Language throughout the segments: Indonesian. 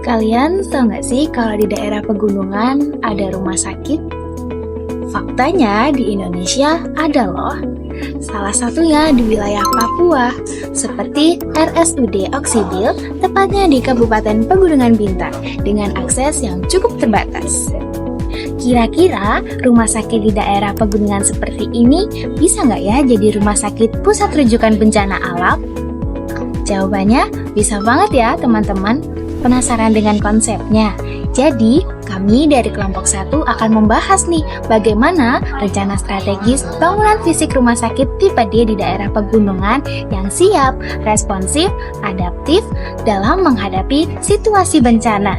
Kalian tahu nggak sih kalau di daerah pegunungan ada rumah sakit? Faktanya di Indonesia ada loh. Salah satunya di wilayah Papua, seperti RSUD Oksibil, tepatnya di Kabupaten Pegunungan Bintang, dengan akses yang cukup terbatas. Kira-kira rumah sakit di daerah pegunungan seperti ini bisa nggak ya jadi rumah sakit pusat rujukan bencana alam? Jawabannya bisa banget ya teman-teman. Penasaran dengan konsepnya? Jadi, kami dari kelompok 1 akan membahas nih bagaimana rencana strategis bangunan fisik rumah sakit tipe D di daerah pegunungan yang siap, responsif, adaptif dalam menghadapi situasi bencana.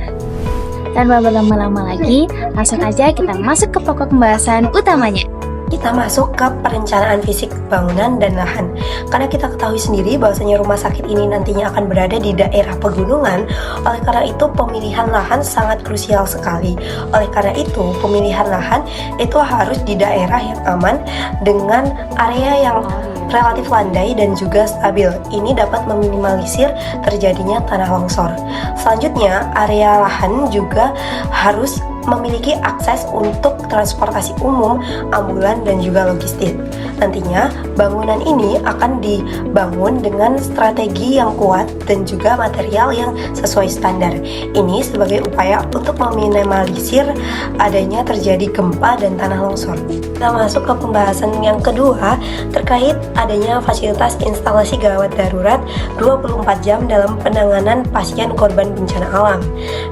Tanpa berlama-lama lagi, langsung aja kita masuk ke pokok pembahasan utamanya. Kita masuk ke perencanaan fisik bangunan dan lahan. Karena kita ketahui sendiri bahwasanya rumah sakit ini nantinya akan berada di daerah pegunungan, oleh karena itu pemilihan lahan sangat krusial sekali. Oleh karena itu, pemilihan lahan itu harus di daerah yang aman dengan area yang relatif landai dan juga stabil. Ini dapat meminimalisir terjadinya tanah longsor. Selanjutnya, area lahan juga harus memiliki akses untuk transportasi umum, ambulan, dan juga logistik. Nantinya, bangunan ini akan dibangun dengan strategi yang kuat dan juga material yang sesuai standar. Ini sebagai upaya untuk meminimalisir adanya terjadi gempa dan tanah longsor. Kita masuk ke pembahasan yang kedua terkait adanya fasilitas instalasi gawat darurat 24 jam dalam penanganan pasien korban bencana alam.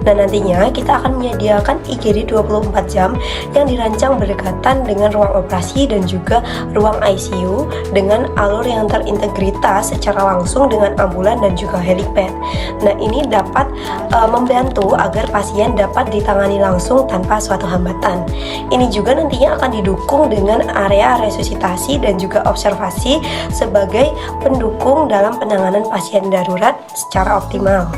Dan nantinya kita akan menyediakan IGD 24 jam yang dirancang berdekatan dengan ruang operasi dan juga ruang ICU dengan alur yang terintegritas secara langsung dengan ambulan dan juga helipad. Nah, ini dapat membantu agar pasien dapat ditangani langsung tanpa suatu hambatan. Ini juga nantinya akan didukung dengan area resusitasi dan juga observasi sebagai pendukung dalam penanganan pasien darurat secara optimal.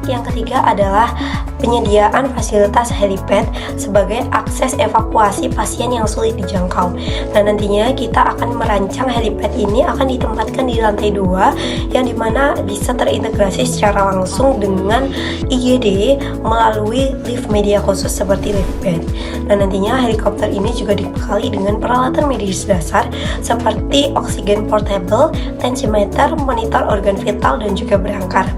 Yang ketiga adalah penyediaan fasilitas helipad sebagai akses evakuasi pasien yang sulit dijangkau. Nah, nantinya kita akan merancang helipad ini akan ditempatkan di lantai 2 yang dimana bisa terintegrasi secara langsung dengan IGD melalui lift media khusus seperti lift bed. Dan nantinya helikopter ini juga dibekali dengan peralatan medis dasar seperti oksigen portable, tensimeter, monitor organ vital, dan juga berangkar.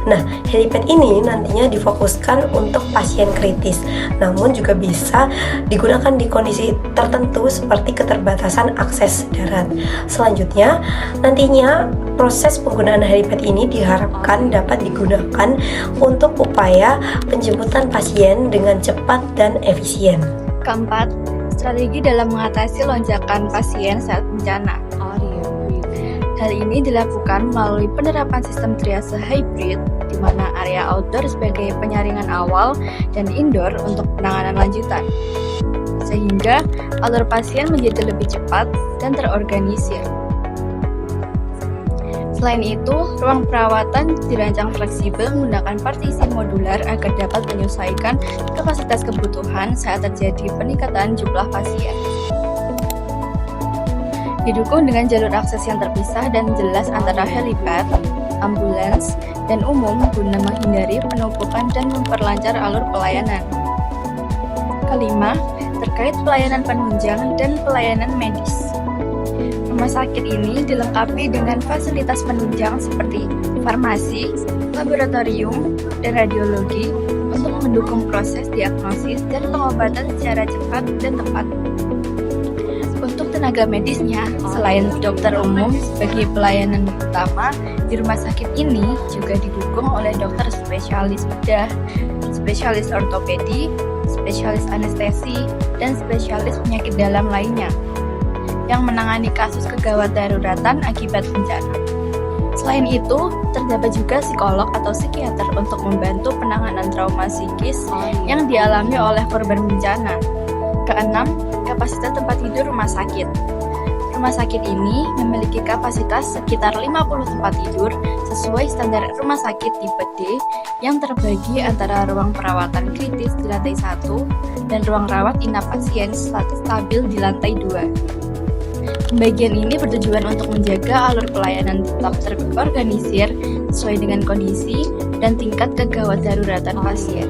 Nah, helipad ini nantinya difokuskan untuk pasien kritis, namun juga bisa digunakan di kondisi tertentu seperti keterbatasan akses darat. Selanjutnya, nantinya proses penggunaan helipad ini diharapkan dapat digunakan untuk upaya penjemputan pasien dengan cepat dan efisien. Keempat, strategi dalam mengatasi lonjakan pasien saat bencana. Hal ini dilakukan melalui penerapan sistem triase hybrid, di mana area outdoor sebagai penyaringan awal dan indoor untuk penanganan lanjutan, sehingga alur pasien menjadi lebih cepat dan terorganisir. Selain itu, ruang perawatan dirancang fleksibel menggunakan partisi modular agar dapat menyesuaikan kapasitas kebutuhan saat terjadi peningkatan jumlah pasien. Didukung dengan jalur akses yang terpisah dan jelas antara helipad, ambulans, dan umum guna menghindari penumpukan dan memperlancar alur pelayanan. Kelima, terkait pelayanan penunjang dan pelayanan medis. Rumah sakit ini dilengkapi dengan fasilitas penunjang seperti farmasi, laboratorium, dan radiologi untuk mendukung proses diagnosis dan pengobatan secara cepat dan tepat. Untuk tenaga medisnya, selain dokter umum sebagai pelayanan utama, di rumah sakit ini juga didukung oleh dokter spesialis bedah, spesialis ortopedi, spesialis anestesi, dan spesialis penyakit dalam lainnya yang menangani kasus kegawat daruratan akibat bencana. Selain itu, terdapat juga psikolog atau psikiater untuk membantu penanganan trauma psikis yang dialami oleh korban bencana. Keenam, kapasitas tempat tidur rumah sakit. Rumah sakit ini memiliki kapasitas sekitar 50 tempat tidur sesuai standar rumah sakit tipe D yang terbagi antara ruang perawatan kritis di lantai 1 dan ruang rawat inap pasien stabil di lantai 2. Pembagian ini bertujuan untuk menjaga alur pelayanan tetap terorganisir sesuai dengan kondisi dan tingkat kegawat daruratan pasien.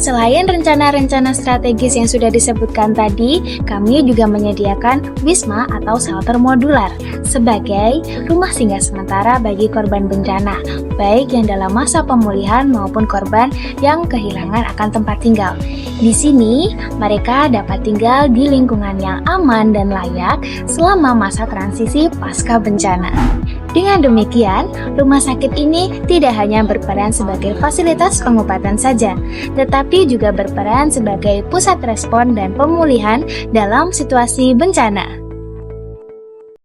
Selain rencana-rencana strategis yang sudah disebutkan tadi, kami juga menyediakan wisma atau shelter modular sebagai rumah singgah sementara bagi korban bencana, baik yang dalam masa pemulihan maupun korban yang kehilangan akan tempat tinggal. Di sini, mereka dapat tinggal di lingkungan yang aman dan layak selama masa transisi pasca bencana. Dengan demikian, rumah sakit ini tidak hanya berperan sebagai fasilitas pengobatan saja, tetapi juga berperan sebagai pusat respon dan pemulihan dalam situasi bencana.